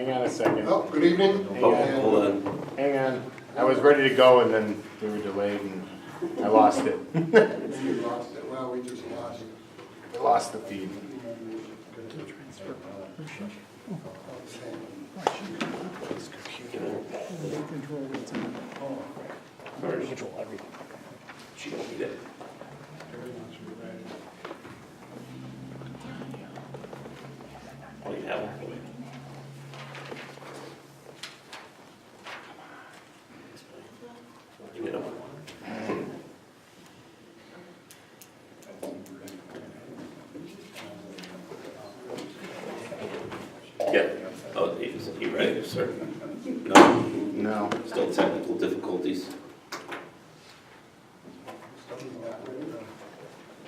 Hang on a second. Oh, good evening. Hang on. Hold on. Hang on. I was ready to go and then we were delayed and I lost it. We lost it. Well, we just lost it. I lost the feed. Control everything. She don't need it. Oh, you have it. You know. Yeah. Oh, is he ready, sir? No, No. still technical difficulties.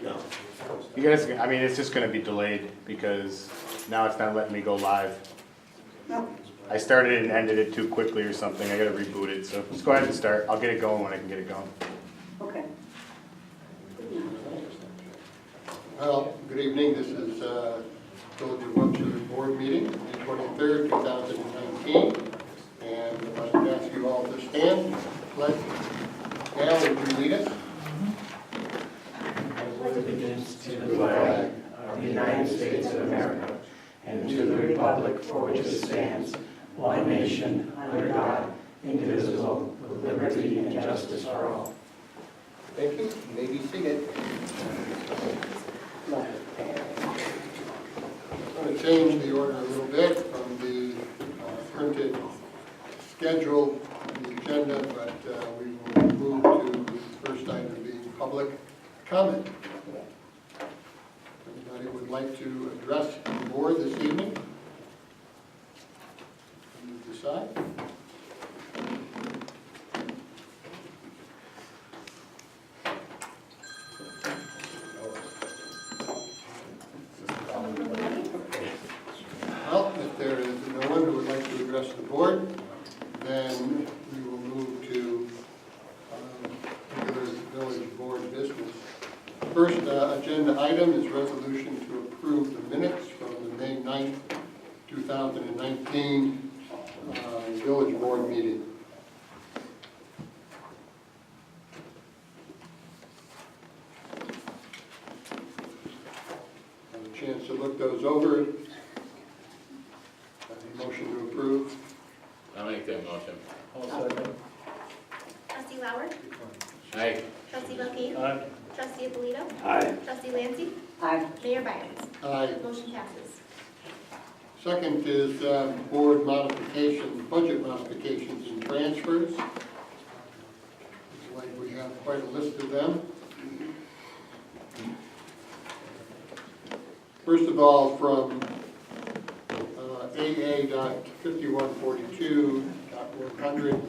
No. You guys, I mean, it's just gonna be delayed because now it's not letting me go live. I started and ended it too quickly or something. I gotta reboot it, so just go ahead and start. I'll get it going when I can get it going. Okay. Well, good evening. This is Village of Webster Board meeting, May 23rd, 2019. And I'd like to ask you all to stand. Pledge. Al, would you lead us? Allegiance to the flag of the United States of America and to the republic for which it stands, one nation, under God, indivisible, with liberty and justice for all. Thank you. You may be seated. I'm going to change the order a little bit from the printed schedule on the agenda, but we will move to the first item being public comment. Anybody would like to address the board this evening? You decide. Well, if there is no one who would like to address the board, then we will move to regular village board business. First agenda item is resolution to approve the minutes from the May 9th, 2019 village board meeting. Have a chance to look those over. Motion to approve. I'll make that motion. Trustee Lauer? Aye. Trustee Belkane? Aye. Trustee Abolito? Aye. Trustee Lancy? Aye. Mayor Byers? Aye. Motion passes. Second is board modifications, budget modifications and transfers. Looks like we have quite a list of them. First of all, from AA.5142.100,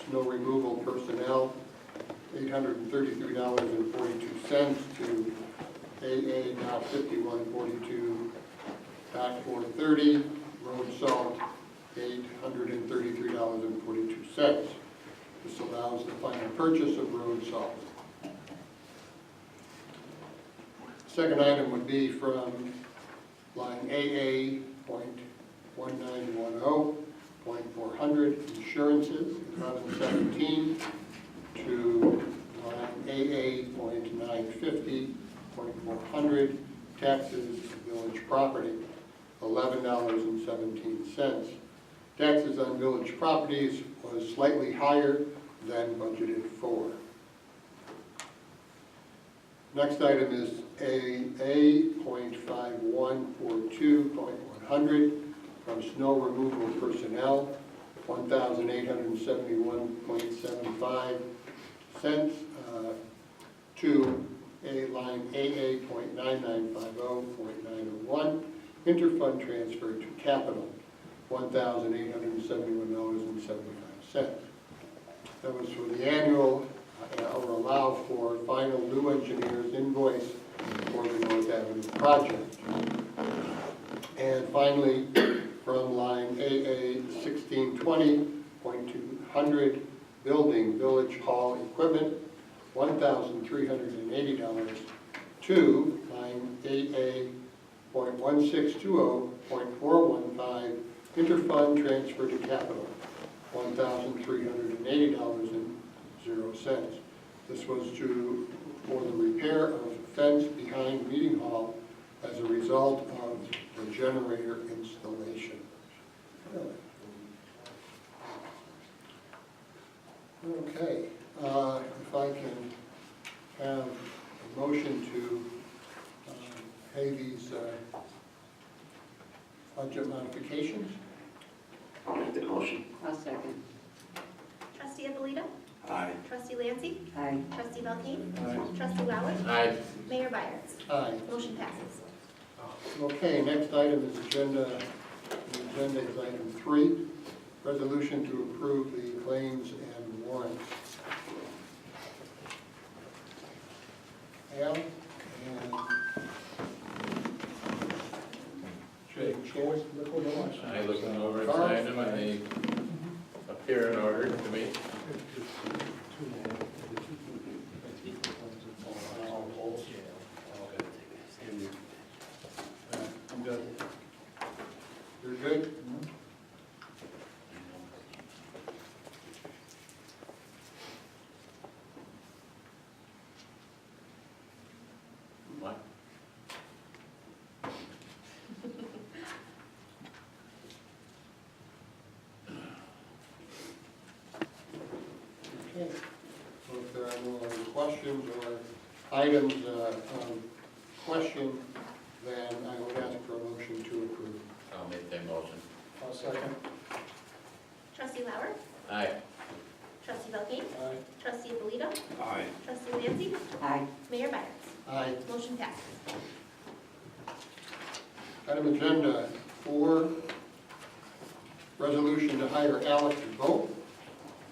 snow removal personnel, $833.42 to AA.5142.430, road salt, $833.42. This allows the final purchase of road salt. Second item would be from line AA.1910.400, insurances, 2017, to line AA.950.400, taxes, village property, $11.17. Taxes on village properties was slightly higher than budgeted for. Next item is AA.5142.100 from snow removal personnel, $1,871.75 to a line AA.9950.901 interfund transfer to capital, $1,871.75. That was for the annual or allow for final new engineer's invoice for the North Avenue project. And finally, from line AA 1620.200, building village hall equipment, $1,380 to line AA .1620.415, interfund transfer to capital, $1,380.00. This was for the repair of fence behind Meeting Hall as a result of the generator installation. Okay, if I can have a motion to pay these budget modifications. I'll make the motion. I'll second. Trustee Abolito? Aye. Trustee Lancy? Aye. Trustee Belkane? Trustee Lauer? Aye. Mayor Byers? Aye. Motion passes. Okay, next item is agenda. The agenda is item 3, resolution to approve the claims and warrants. Al and Jake, Chance. I looked them over and signed them, and they appear in order to me. I'm good. You're good? What? Okay. So if there are no other questions or items on question, then I would ask for a motion to approve. I'll make that motion. I'll second. Trustee Lauer? Aye. Trustee Belkane? Aye. Trustee Abolito? Aye. Trustee Lancy? Aye. Mayor Byers? Aye. Motion passes. Item agenda 4, resolution to hire Alex Vogt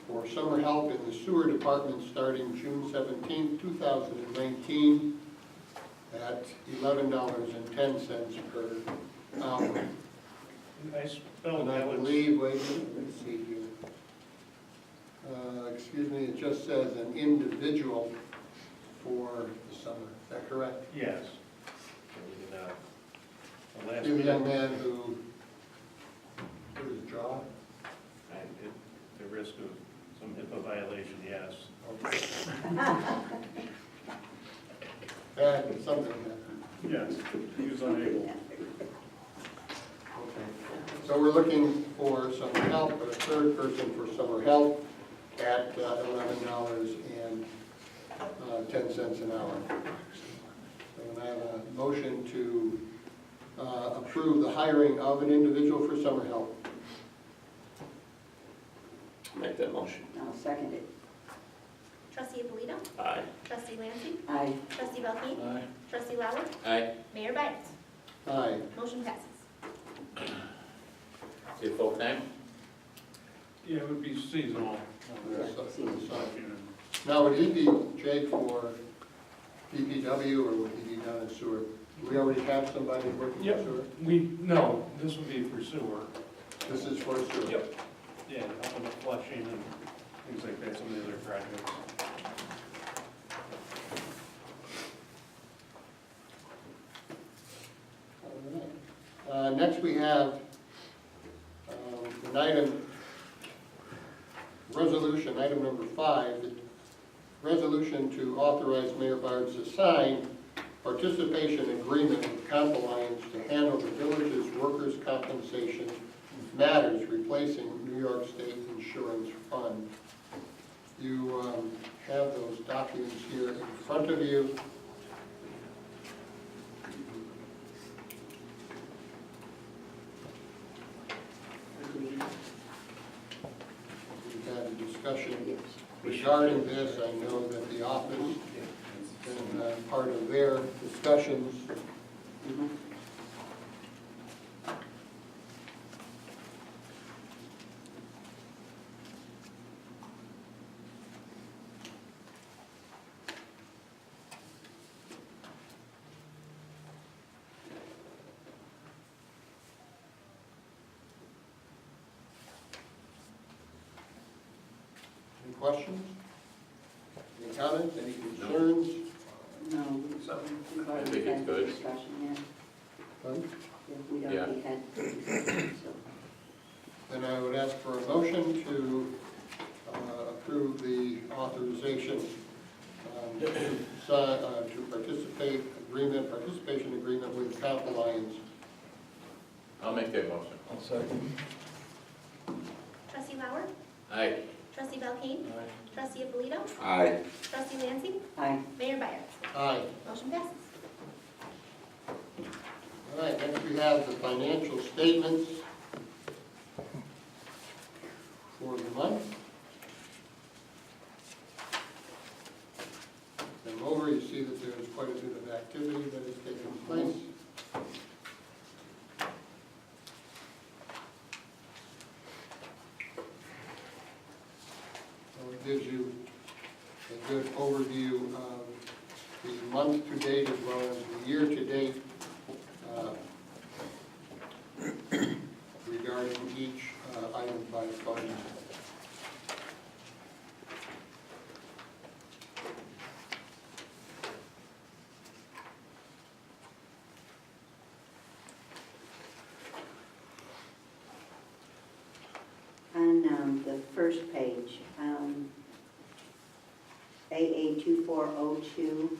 for summer help in the sewer department starting June 17, 2019 at $11.10 per hour. I spelled And I that was, believe, wait a minute, let's see here. Excuse me, it just says an individual for the summer. Is that correct? yes. So we did, the last To the young meeting, man who hurt his jaw? the risk of some HIPAA violation, yes. Something happened. Yes, he was unable. Okay. So we're looking for some help, a third person for summer help at $11.10 an hour. So I have a motion to approve the hiring of an individual for summer help. Make that motion. I'll second it. Trustee Abolito? Aye. Trustee Lancy? Aye. Trustee Belkane? Aye. Trustee Lauer? Aye. Mayor Byers? Aye. Motion passes. Is it full time? Yeah, it would be seasonal. Now, would he be, Jake, for DPW, or would he be down in sewer? Do we already have somebody working in Yep. sewer? No, this would be for sewer. This is for sewer? Yep. Yeah, helping with flushing and things like that, some of the other projects. All right. Next we have an item, resolution, item number 5, the resolution to authorize Mayor Byers to sign participation agreement with Comp Alliance to handle the village's workers' compensation matters, replacing New York State Insurance Fund. You have those documents here in front of you. We've had a discussion regarding this. I know that the office has been part of their discussions. Mhm. Any questions? Any comments, any concerns? No, we've I already think it's had good. discussion, yeah. None? Yeah, we Yeah. already had discussion, so. Then I would ask for a motion to approve the authorization to participation agreement with Camp Alliance. I'll make that motion. I'll second. Trustee Lauer? Aye. Trustee Belkane? Aye. Trustee Abolito? Aye. Trustee Lancy? Aye. Mayor Byers? Aye. Motion passes. All right, next we have the financial statements for the month. Them over, you see that there's quite a bit of activity that has taken place. So it gives you a good overview of the month to date as well as the year to date regarding each item by fund. On the first page, AA 2402,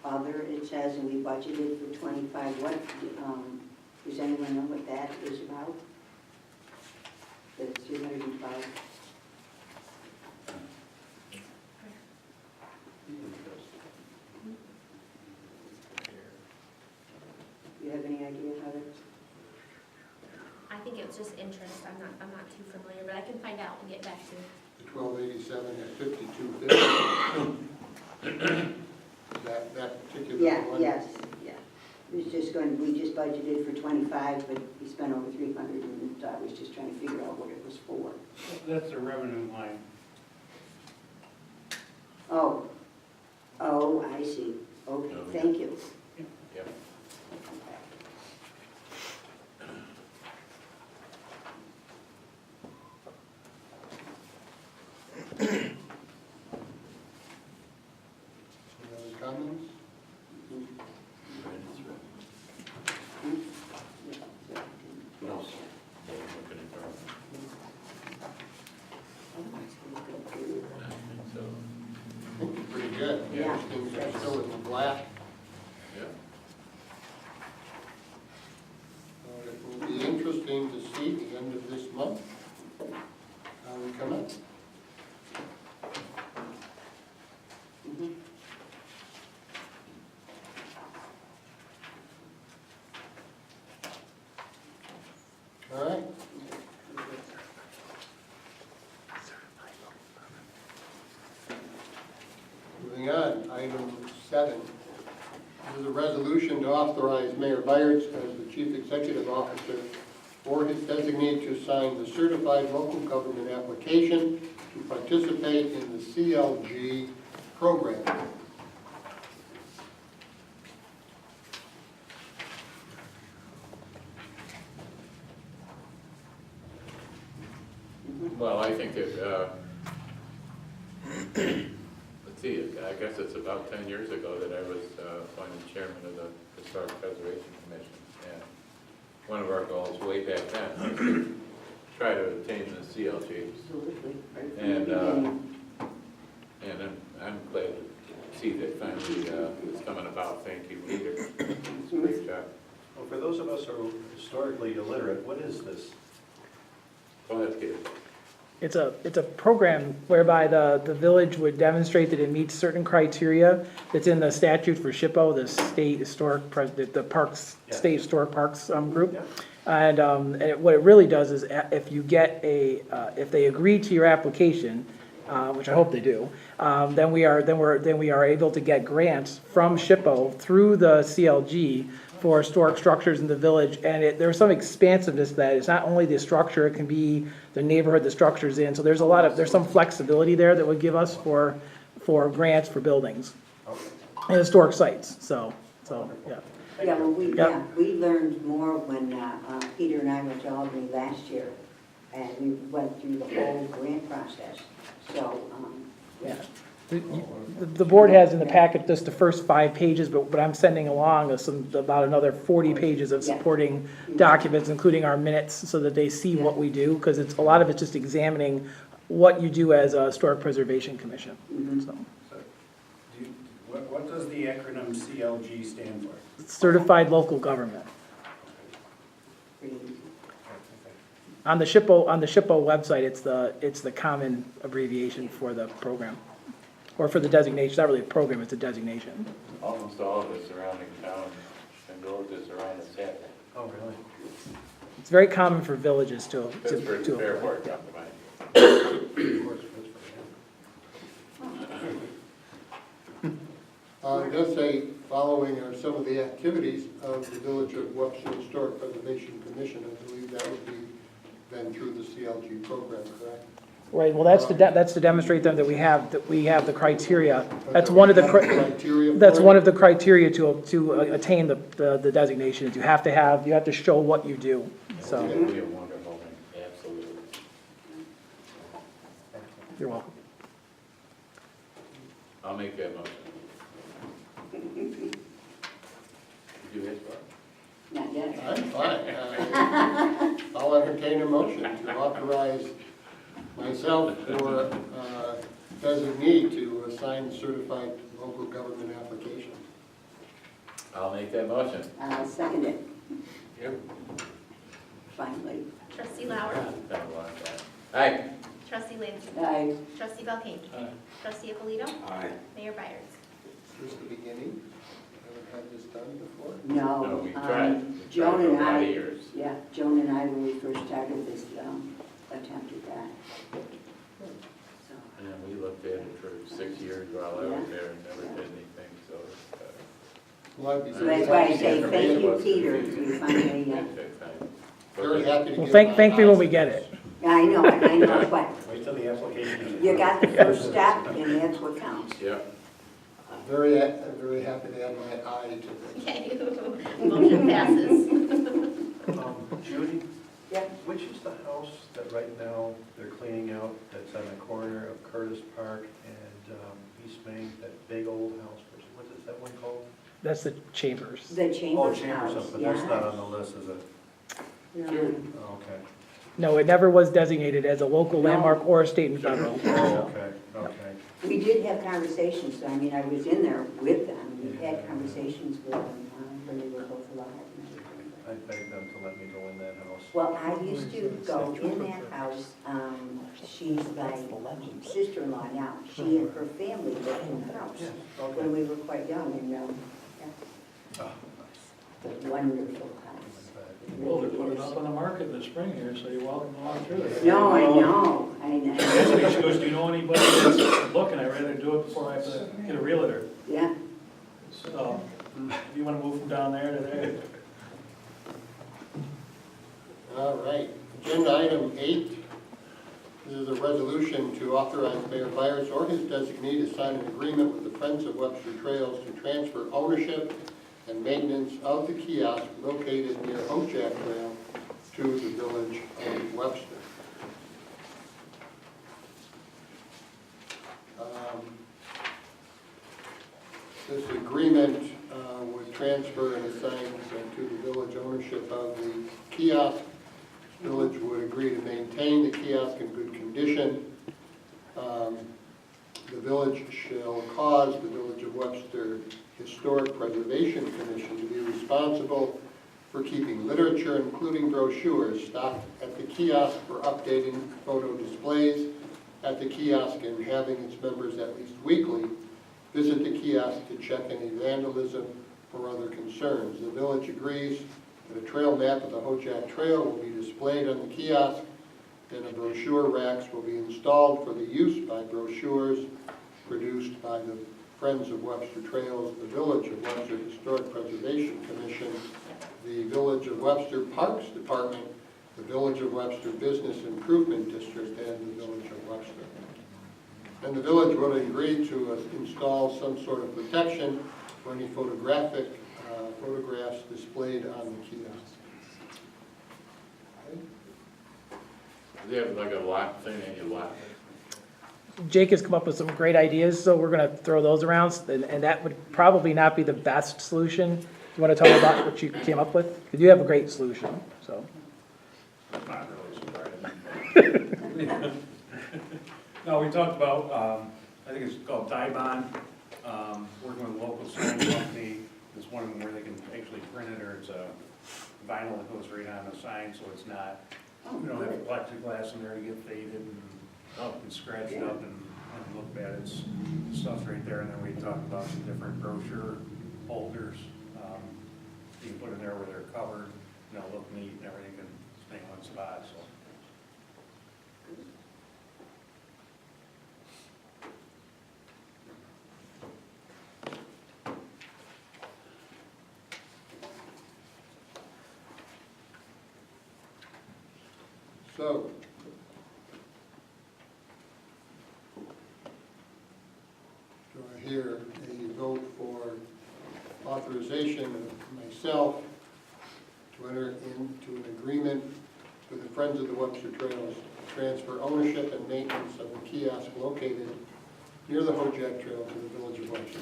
other, it says, and we budgeted for 25. What, does anyone know what that is about? The 305? Do you have any idea how that's? I think it was just interest. I'm not too familiar, but I can find out and get back to you. The 1287 at 5250. That particular Yeah, one? yes, yeah. It was just going, we just budgeted for 25, but we spent over 300, and I was just trying to figure out what it was for. That's the revenue line. Oh, I see. Okay, thank you. Yep. Any other comments? No. So, I think it's pretty good. Yeah. Things are still in the black. yeah. It will be interesting to see the end of this month how we come up. Mhm. All right. Moving on, item 7. This is a resolution to authorize Mayor Byers as the Chief Executive Officer or his designee to sign the certified local government application to participate in the CLG program. Well, I think that, let's see, I guess it's about 10 years ago that I was appointed chairman of the Historic Preservation Commission. And one of our goals way back then was to try to obtain the CLG. Absolutely. Right from And, the beginning. And I'm glad to see that finally it's coming about. Thank you, Peter. It's a great job. Well, for those of us who are historically illiterate, what is this? Go ahead, Peter. It's a program whereby the village would demonstrate that it meets certain criteria that's in the statute for SHPO, the State Historic, the Parks, Yeah. State Historic Parks group. Yeah. And what it really does is if you get if they agree to your application, which I hope they do, then we are able to get grants from SHPO through the CLG for historic structures in the village, and there's some expansiveness to that. It's not only the structure, it can be the neighborhood the structure's in, so there's some flexibility there that would give us for grants for buildings and historic sites, so, yeah. Yeah, well, we Yep. learned more when Peter and I went to Albany last year, and we went through the whole grant process. So, Yeah. The board has in the packet just the first 5 pages, but what I'm sending along is about another 40 pages of supporting documents, including our minutes, so that they see what we do, because a lot of it's just examining what you do as a Historic Preservation Commission. So, What does the acronym CLG stand for? Certified Local Government. On the SHPO website, it's the common abbreviation for the program, or for the designation. It's not really a program, it's a designation. Almost all of the surrounding towns and villages around the state. Oh, really? It's very common for villages to Pittsburgh to Fairport come to mind. Of course, It does say, following are some of the activities of the Village of Webster Historic Preservation Commission. I believe that would be then through the CLG program, correct? Right, well, that's to demonstrate them that we have the criteria. That's one of the, Criteria. that's one of the criteria to attain the designation. You have to show what you do, so, It would be a wonderful thing, absolutely. you're welcome. I'll make that motion. Did you hit what? Not yet. I'm fine. I'll entertain a motion to authorize myself or designee to assign certified local government application. I'll make that motion. I'll second it, Yep. finally. Trustee Lauer, Been a long time. Aye. trustee Lancer, Aye. trustee Belkane, trustee Alito, Aye. Mayor Byers. Here's the beginning. Haven't had this done before. No, No, we tried. We Joan tried for a and lot of I, years. yeah, Joan and I, when we first started this, attempted that. So, And we looked at it for 6 years while I was there and never did anything, so. Well, I'd be So that's why I say Yeah. thank you, Peter, we finally, very happy to Well, get thank my me when eyes- we get it. I know, but Wait till the application is. you got the first step, and that's what counts. Yeah. Very happy to add my eye to this. Okay, motion passes. Judy? Yeah. Which is the house that right now they're cleaning out, that's on the corner of Curtis Park and East Main, that big old house? What is that one called? That's the Chambers. The Oh, Chambers Chambers, House, but that's not yeah. on the list, is it? No. Oh, okay. No, it never was designated as a local landmark or a state and federal. Oh, okay, okay. We did have conversations, I mean, I was in there with them, we had conversations with them when they were both alive and everything. I begged them to let me go in that house. Well, I used to go in that house, she's my sister-in-law now, she and her family lived in the house when we were quite young, and, yeah, Oh, it's a wonderful house. Well, they're putting it up on the market in the spring here, so you're welcome along through it. No, I know, I know. Basically, she goes, do you know anybody that's looking? I'd rather do it before I have to get a realtor. Yeah, So, if you wanna move from down there to there. All right, agenda item 8. This is a resolution to authorize Mayor Byers or his designee to sign an agreement with the Friends of Webster Trails to transfer ownership and maintenance of the kiosk located near Hojack Trail to the Village of Webster. This agreement would transfer and assign to the village ownership of the kiosk. Village would agree to maintain the kiosk in good condition. The village shall cause the Village of Webster Historic Preservation Commission to be responsible for keeping literature, including brochures, stocked at the kiosk for updating photo displays at the kiosk and having its members at least weekly visit the kiosk to check any vandalism or other concerns. The village agrees that a trail map of the Hojack Trail will be displayed on the kiosk, and a brochure racks will be installed for the use by brochures produced by the Friends of Webster Trails, the Village of Webster Historic Preservation Commission, the Village of Webster Parks Department, the Village of Webster Business Improvement District, and the Village of Webster. And the village would agree to install some sort of protection for any photographs displayed on the kiosk. Do you have like a lock thing in your lot? Jake has come up with some great ideas, so we're gonna throw those around, and that would probably not be the best solution. You wanna talk about what you came up with? Because you have a great solution, so. I'm not really surprised. No, we talked about, I think it's called Tie Bond, working with a local sign company. There's one of them where they can actually print it, or it's a vinyl that goes right on the sign, so it's not, we don't have plexiglass in there to get faded and scratched up and look bad. It's stuff's right there, and then we talked about some different brochure holders, you can put in there where they're covered, look neat and everything can stay in one spot, so. So, do I hear a vote for authorization of myself to enter into an agreement with the Friends of the Webster Trails to transfer ownership and maintenance of the kiosk located near the Hojack Trail to the Village of Webster?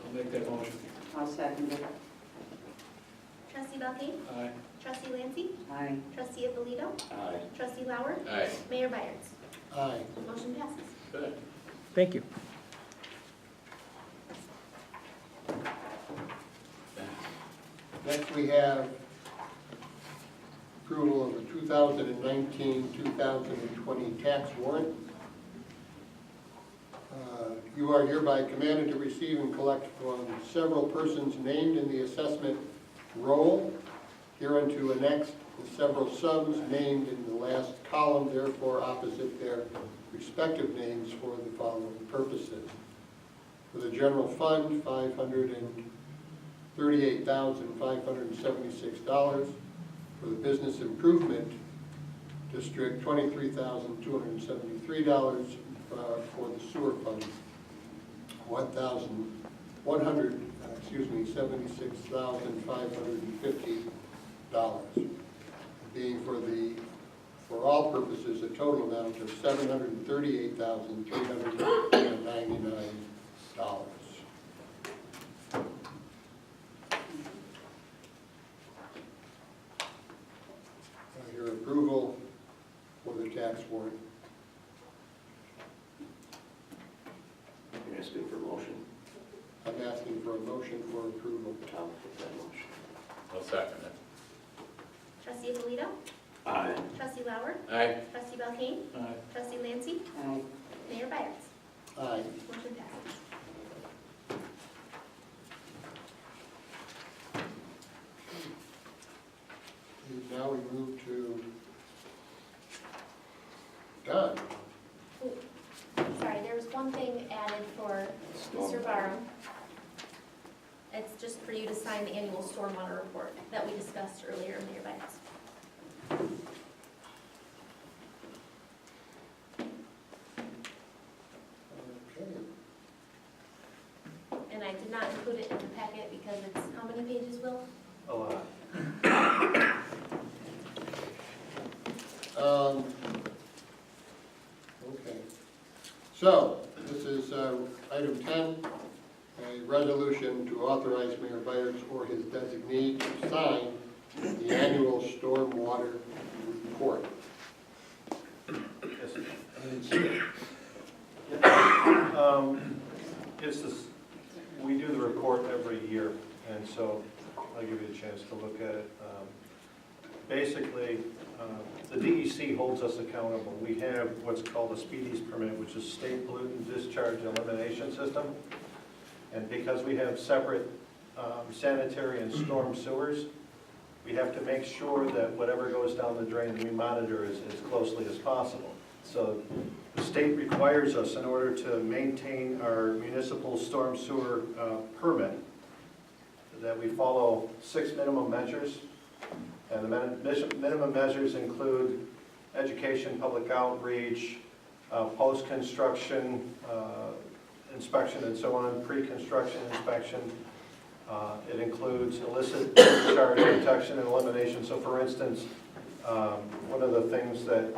I'll make that motion. I'll second it. Trustee Belkane? Aye. Trustee Lancy? Aye. Trustee Abolito? Aye. Trustee Lauer? Aye. Mayor Byers? Aye. Motion passes. Good. Thank you. Next, we have approval of the 2019-2020 tax warrant. You are hereby commanded to receive and collect from several persons named in the assessment roll, hereunto annexed the several sums named in the last column, therefore opposite their respective names for the following purposes. For the general fund, $538,576. For the business improvement district, $23,273. For the sewer fund, $76,550, being for all purposes a total amount of $738,399. Your approval for the tax warrant. You're asking for a motion? I'm asking for a motion for approval. I'll put that motion. I'll second it. Trustee Abolito? Aye. Trustee Lauer? Aye. Trustee Belkane? Aye. Trustee Lancy? Aye. Mayor Byers? Aye. Motion passes. Now we move to Don. Sorry, there was one thing added for Mr. Barham. It's just for you to sign the annual stormwater report that we discussed earlier, Mayor Byers. Okay. And I did not include it in the packet because it's, how many pages, Will? A lot. Okay. So, this is item 10, a resolution to authorize Mayor Byers or his designee to sign the annual stormwater report. Yes. It's this, we do the report every year, and so I'll give you a chance to look at it. Basically, the DEC holds us accountable. We have what's called a speedies permit, which is State Pollutant Discharge and Elimination System. And because we have separate sanitary and storm sewers, we have to make sure that whatever goes down the drain, we monitor as closely as possible. So the state requires us, in order to maintain our municipal storm sewer permit, that we follow 6 minimum measures. And the minimum measures include education, public outreach, post-construction inspection and so on, pre-construction inspection. It includes illicit discharge detection and elimination. So for instance, one of the things that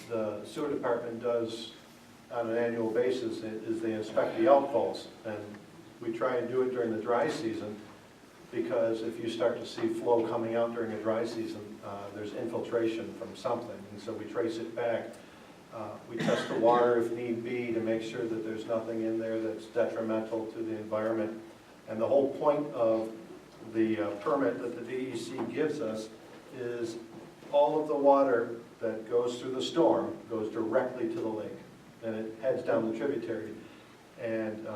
the sewer department does on an annual basis is they inspect the outfalls. And we try and do it during the dry season, because if you start to see flow coming out during a dry season, there's infiltration from something, and so we trace it back. We test the water if need be to make sure that there's nothing in there that's detrimental to the environment. And the whole point of the permit that the DEC gives us is all of the water that goes through the storm goes directly to the lake, and it heads down the tributary. And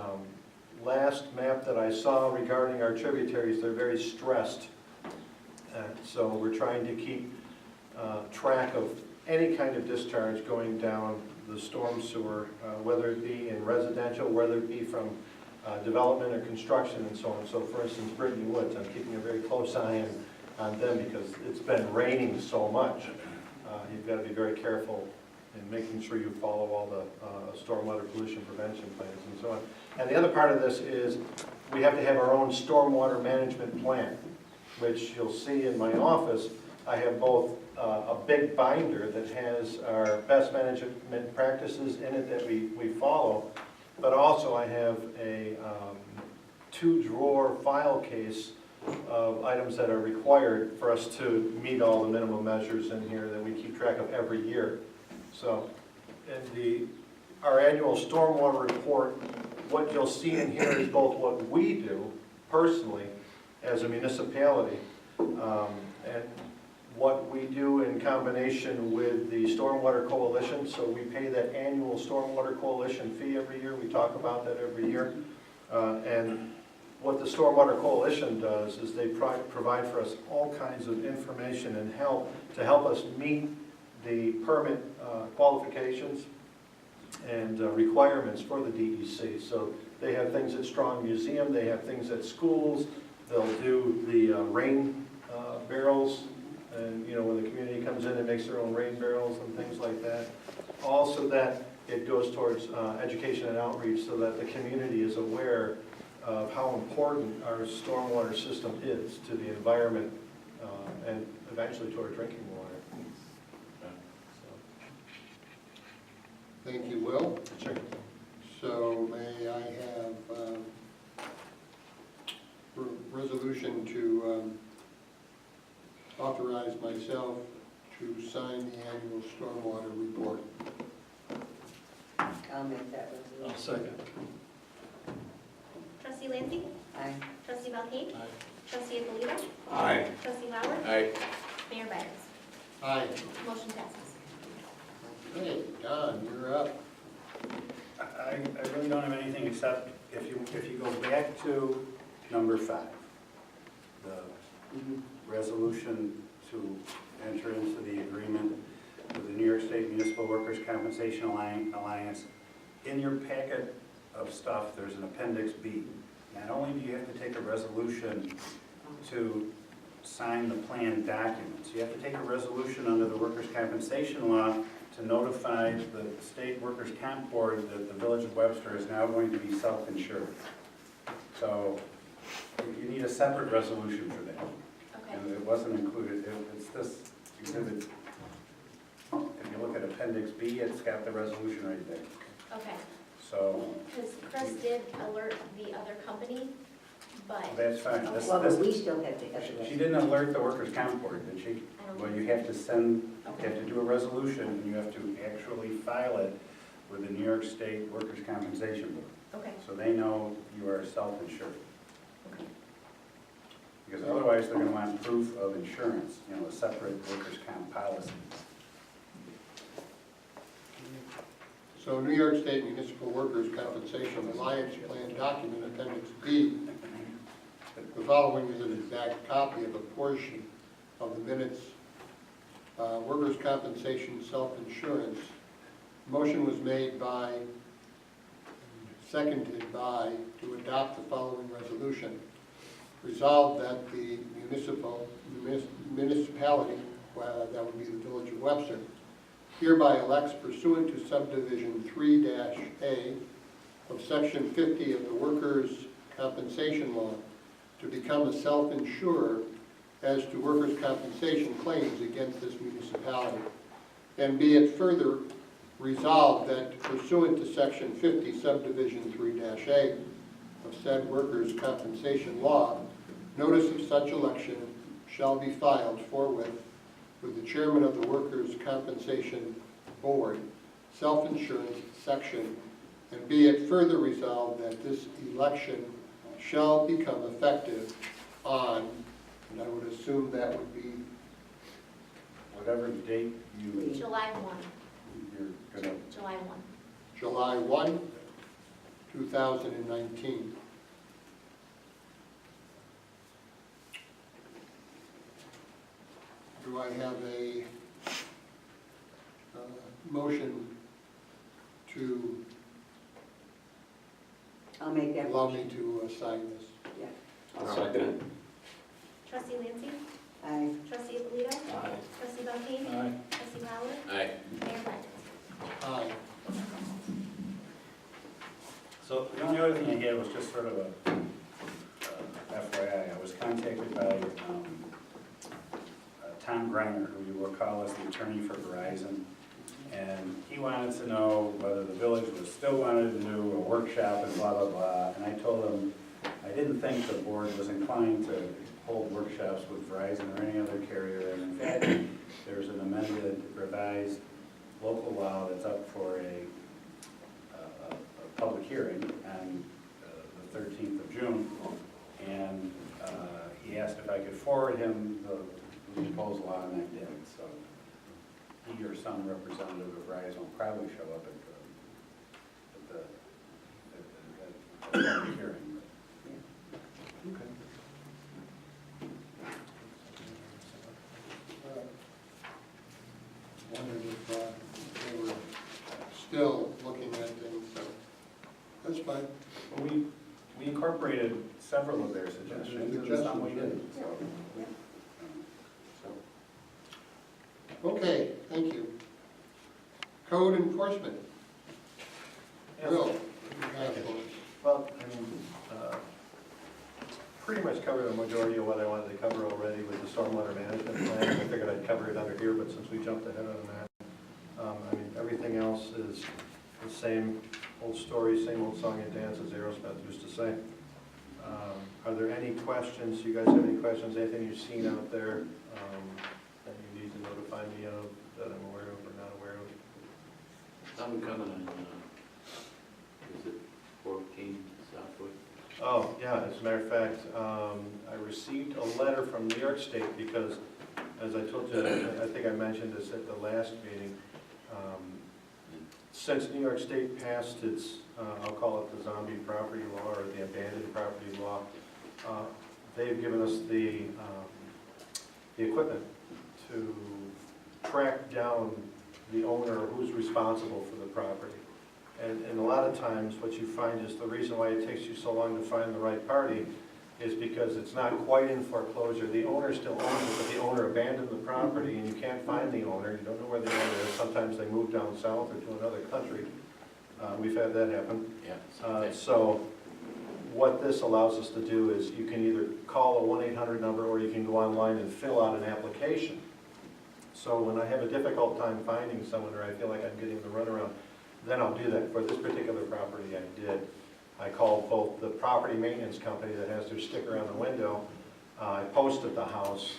last map that I saw regarding our tributaries, they're very stressed. So we're trying to keep track of any kind of discharge going down the storm sewer, whether it be in residential, whether it be from development or construction and so on. So for instance, Brittany Woods, I'm keeping a very close eye on them because it's been raining so much. You've got to be very careful in making sure you follow all the stormwater pollution prevention plans and so on. And the other part of this is we have to have our own stormwater management plan, which you'll see in my office. I have both a big binder that has our best management practices in it that we follow, but also I have a 2-drawer file case of items that are required for us to meet all the minimum measures in here that we keep track of every year. So in our annual stormwater report, what you'll see in here is both what we do personally as a municipality and what we do in combination with the Stormwater Coalition. So we pay that annual Stormwater Coalition fee every year. We talk about that every year. And what the Stormwater Coalition does is they provide for us all kinds of information and help to help us meet the permit qualifications and requirements for the DEC. So they have things at Strong Museum, they have things at schools, they'll do the rain barrels, and when the community comes in and makes their own rain barrels and things like that. Also that it goes towards education and outreach so that the community is aware of how important our stormwater system is to the environment and eventually to our drinking water. Thank you, Will. Sure. So may I have resolution to authorize myself to sign the annual stormwater report? I'll make that resolution. I'll second. Trustee Lancy? Aye. Trustee Belkane? Aye. Trustee Alito? Aye. Trustee Lauer? Aye. Mayor Byers? Aye. Motion passes. Okay, Don, you're up. I really don't have anything except if you go back to number 5, the resolution to enter into the agreement with the New York State Municipal Workers' Compensation Alliance. In your packet of stuff, there's an Appendix B. Not only do you have to take a resolution to sign the plan documents, you have to take a resolution under the Workers' Compensation Law to notify the State Workers' Comp Board that the Village of Webster is now going to be self-insured. So you need a separate resolution for that. Okay. And it wasn't included, it's this exhibit. If you look at Appendix B, it's got the resolution right there. Okay. So Because Chris did alert the other company, but that's fine. This- Well, but this- we still have to have She it. didn't alert the Workers' Comp Board, did she? I don't Well, think you so. have to you have to do a resolution, and you have to actually file it with the New York State Workers' Compensation Board. Okay. So they know you are self-insured. Okay. Because otherwise, they're gonna want proof of insurance, a separate workers' comp policy. So New York State Municipal Workers' Compensation Alliance Plan Document Appendix B. The following is an exact copy of a portion of the minutes. Workers' compensation self-insurance. Motion was made by, seconded by, to adopt the following resolution. Resolved that the municipality, that would be the Village of Webster, hereby elects pursuant to subdivision 3-A of section 50 of the Workers' Compensation Law to become a self-insurer as to workers' compensation claims against this municipality. And be it further resolved that pursuant to Section 50 Subdivision 3-A of said workers' compensation law, notice of such election shall be filed forthwith with the chairman of the Workers' Compensation Board, self-insurance section, and be it further resolved that this election shall become effective on, and I would assume that would be, Whatever date July 1, you're gonna, July 1. July 1, 2019. Do I have a motion to I'll make that allow motion. me to sign this? Yeah. I'll second it. Trustee Lancy? Aye. Trustee Alito? Aye. Trustee Belkane? Aye. Trustee Fowler? Aye. Mayor Blevins? Aye. so the only other thing I gave was just sort of a FYI. I was contacted by Tom Greiner, who you will call as the attorney for Verizon, and he wanted to know whether the village was still wanted to do a workshop and blah, blah, blah. And I told him I didn't think the board was inclined to hold workshops with Verizon or any other carrier. And in fact, there's an amended, revised local law that's up for a public hearing on the 13th of June. And he asked if I could forward him the proposal on, and I did. So he or some representative of Verizon will probably show up at the public hearing. Okay. Wondered if they were still looking at things, so that's fine. Well, we incorporated several of their suggestions, and some we didn't, so. Okay, thank you. Code enforcement. Will, you have one. Well, I mean, pretty much covered a majority of what I wanted to cover already with the stormwater management plan. I figured I'd cover it under here, but since we jumped ahead on that, I mean, everything else is the same old story, same old song and dance, as Aerosmith used to say. Are there any questions? You guys have any questions? Anything you've seen out there that you need to notify me of, that I'm aware of or not aware of? I'm coming on, is it 14 Southwood? Oh, yeah, as a matter of fact, I received a letter from New York State because, as I told you, I think I mentioned this at the last meeting, since New York State passed its, I'll call it the zombie property law or the abandoned property law, they've given us the equipment to track down the owner who's responsible for the property. And a lot of times what you find is the reason why it takes you so long to find the right party is because it's not quite in foreclosure. The owner still owns it, but the owner abandoned the property and you can't find the owner. You don't know where the owner is. Sometimes they move down south or to another country. We've had that happen. Yeah. So what this allows us to do is you can either call a 1-800 number or you can go online and fill out an application. So when I have a difficult time finding someone or I feel like I'm getting the runaround, then I'll do that. For this particular property, I did. I called both the property maintenance company that has their sticker on the window. I posted the house,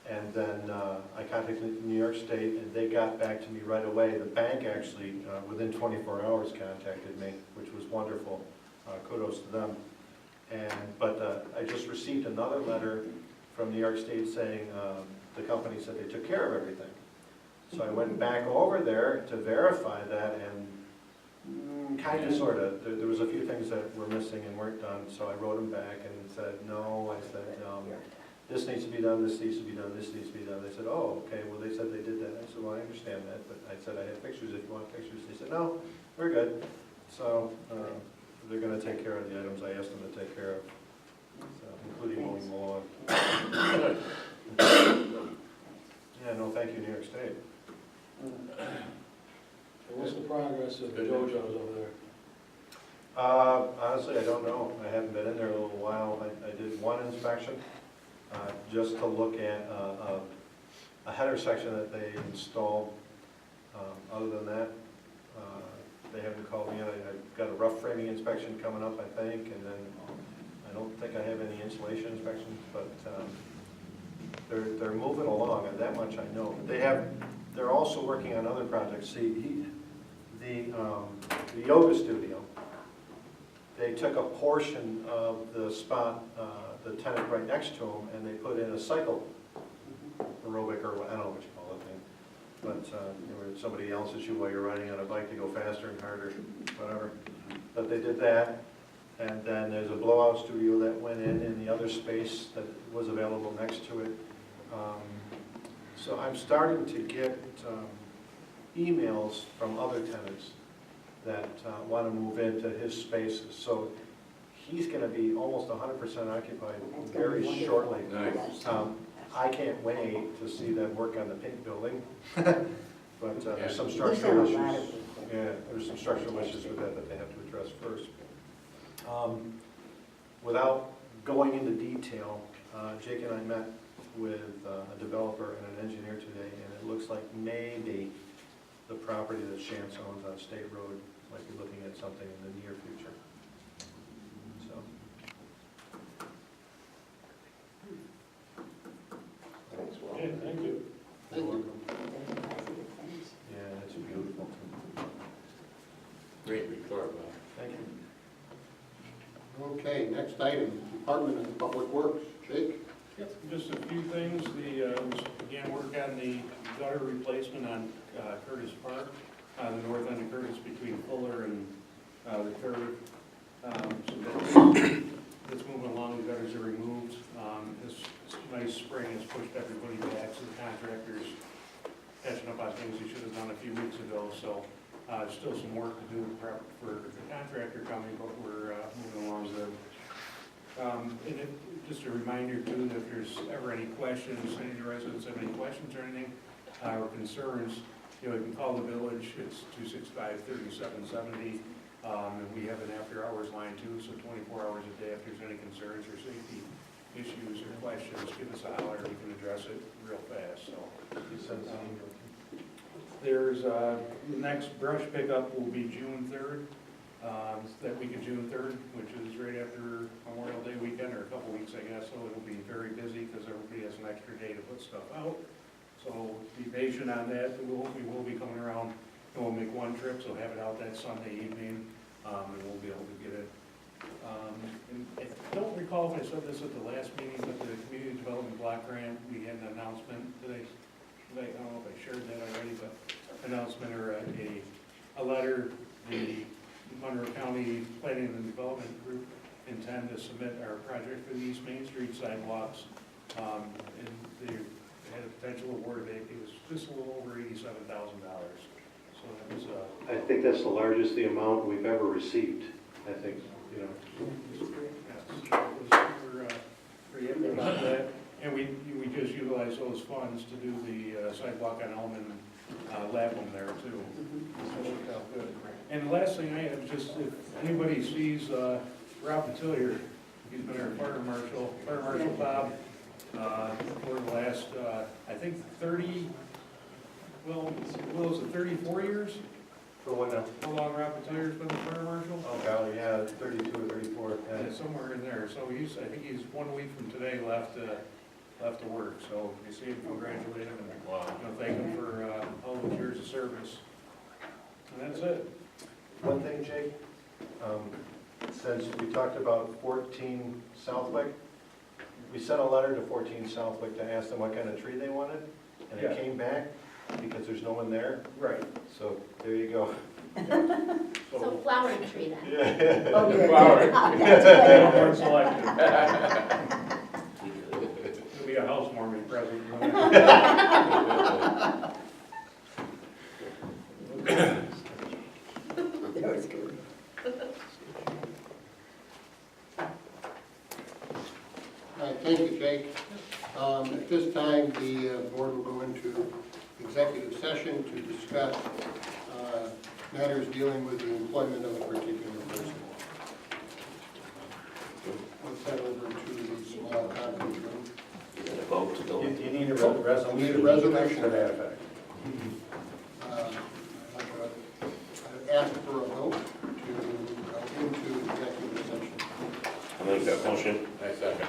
and then I contacted New York State, and they got back to me right away. The bank actually, within 24 hours, contacted me, which was wonderful. Kudos to them. But I just received another letter from New York State saying the company said they took care of everything. So I went back over there to verify that, and kind of, sort of. There was a few things that were missing and weren't done, so I wrote them back and said, no. I said, this needs to be done, this needs to be done, this needs to be done. They said, oh, okay, well, they said they did that. I said, well, I understand that, but I said I have pictures if you want pictures. They said, no, we're good. So they're going to take care of the items I asked them to take care of, so, including mowing the lawn. Yeah, no, thank you, New York State. What's the progress of the JoJo's over there? Honestly, I don't know. I haven't been in there in a little while. I did one inspection, just to look at a header section that they installed Other than that, they haven't called me. I've got a rough framing inspection coming up, I think, and then I don't think I have any insulation inspections, but they're moving along, and that much I know. They're also working on other projects. See, the yoga studio, they took a portion of the spot, the tenant right next to them, and they put in a cycle aerobic, or I don't know what you call it thing. But where somebody else's you while you're riding on a bike to go faster and harder, whatever. But they did that, and then there's a blowout studio that went in the other space that was available next to it. So I'm starting to get emails from other tenants that want to move into his spaces. So he's going to be almost 100% occupied very shortly. Nice. I can't wait to see them work on the pink building. But there's some structural We've done a lot issues. of it. Yeah, there's some structural issues with that they have to address first. Without going into detail, Jake and I met with a developer and an engineer today, and it looks like maybe the property that Chance owns on State Road might be looking at something in the near future. So. Yeah, thank you. Thank you. Yeah, it's beautiful. Great report, Bob. Thank you. Okay, next item, Department of Public Works. Jake? Yep, just a few things. Began work on the gutter replacement on Curtis Park, on the north end of Curtis between Fuller and the curve. So that's moving along, the gutters are removed. This nice spring has pushed everybody back, so the contractor's catching up on things he should have done a few weeks ago. So still some work to do for the contractor coming, but we're moving along good. Just a reminder too, that if there's ever any questions, any of the residents have any questions or anything, or concerns, you can call the village. It's 265-3770. And we have an after-hours line too, so 24 hours a day. If there's any concerns or safety issues or questions, give us a holler. We can address it real fast. So there's the next brush pickup will be June 3rd. That week of June 3rd, which is right after Memorial Day weekend, or a couple weeks, I guess, so it'll be very busy because everybody has an extra day to put stuff out. So be patient on that. We will be coming around, and we'll make one trip, so have it out that Sunday evening, and we'll be able to get it. And I don't recall if I said this at the last meeting, but the Community Development Block Grant, we had an announcement today. I don't know if I shared that already, but announcement or a letter, the Monroe County Planning and Development Group intend to submit our project for the East Main Street sidewalks. And they had a potential award date. It was just a little over $87,000. So that was I think that's the largest amount we've ever received, I think, yes, we're pretty happy about that. And we just utilized those funds to do the sidewalk on Elm and Lapham there too. So it worked out good. And the last thing I have is just, if anybody sees Rob Patillier, he's been our Fire Marshal Bob, for the last, I think 30, well, what was it, 34 years? For what now? How long Rob Patillier's been the Fire Marshal? Oh, golly, yeah, 32 or 34. Yeah, somewhere in there. So I think he's 1 week from today left to work. So if you see him, congratulate him and thank him for all those years of service. And that's it. One thing, Jake, since we talked about 14 Southwick, we sent a letter to 14 Southwick to ask them what kind of tree they wanted, and it Yeah. came back because there's no one there. Right. So there you go. So flowering tree then. Yeah. Oh, good. Flower. Award selected. It'll be a housewarming present. That was good. All right, thank you, Jake. At this time, the board will go into executive session to discuss matters dealing with the employment of a particular person. Let's head over to the small conference room. You gotta vote to go. You need a resolution. Need a resolution. To that effect. Uh, ask for a vote to go into executive session. I'll make that motion. I second.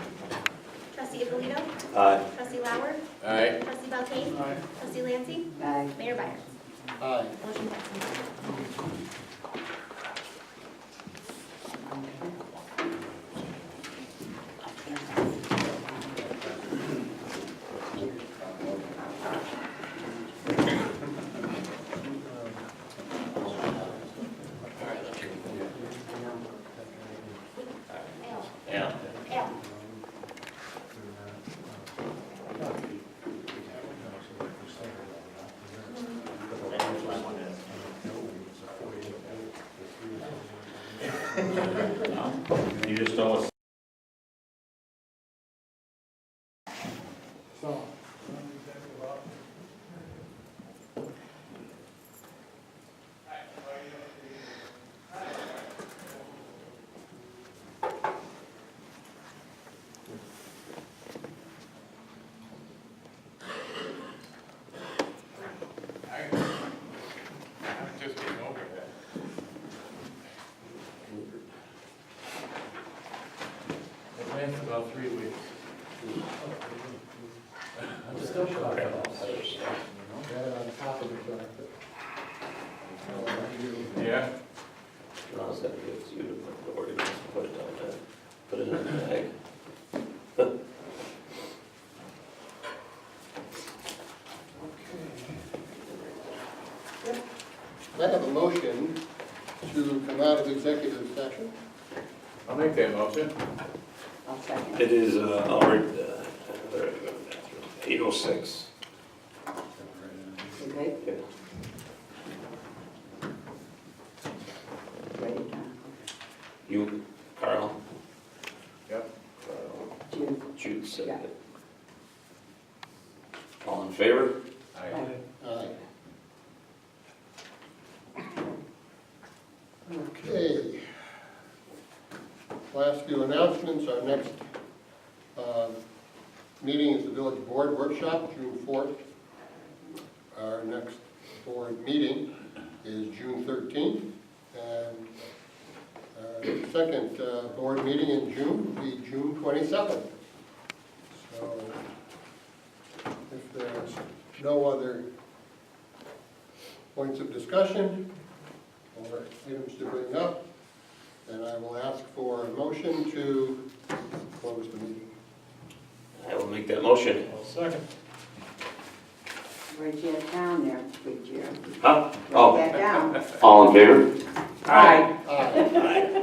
Trustee Alito? Aye. Trustee Lauer? Aye. Trustee Belkane? Aye. Trustee Lancy? Aye. Mayor Byers? Aye. Motion passes. Yeah. Al? You just don't. I'm just getting over that. It lasts about 3 weeks. I'm still shocked. Yeah? Ron's gotta give it to you to put the ordinance, put it down there, put it in the bag. I have a motion to come out of executive session. I'll make that motion. I'll second. It is, all right, there you go, 8:06. You good? Yeah. Ready, Tom? You, Carl? Yep. Carl. June. Jude said Yeah. it. All in favor? Aye. Aye. Okay. Last few announcements. Our next meeting is the Village Board Workshop, June 4th. Our next board meeting is June 13th. And our second board meeting in June will be June 27th. So if there's no other points of discussion or items to bring up, then I will ask for a motion to close the meeting. I will make that motion. Second. Write that down there, good Jim. Huh? Write Oh, that down. all in favor? Aye. Aye. Aye.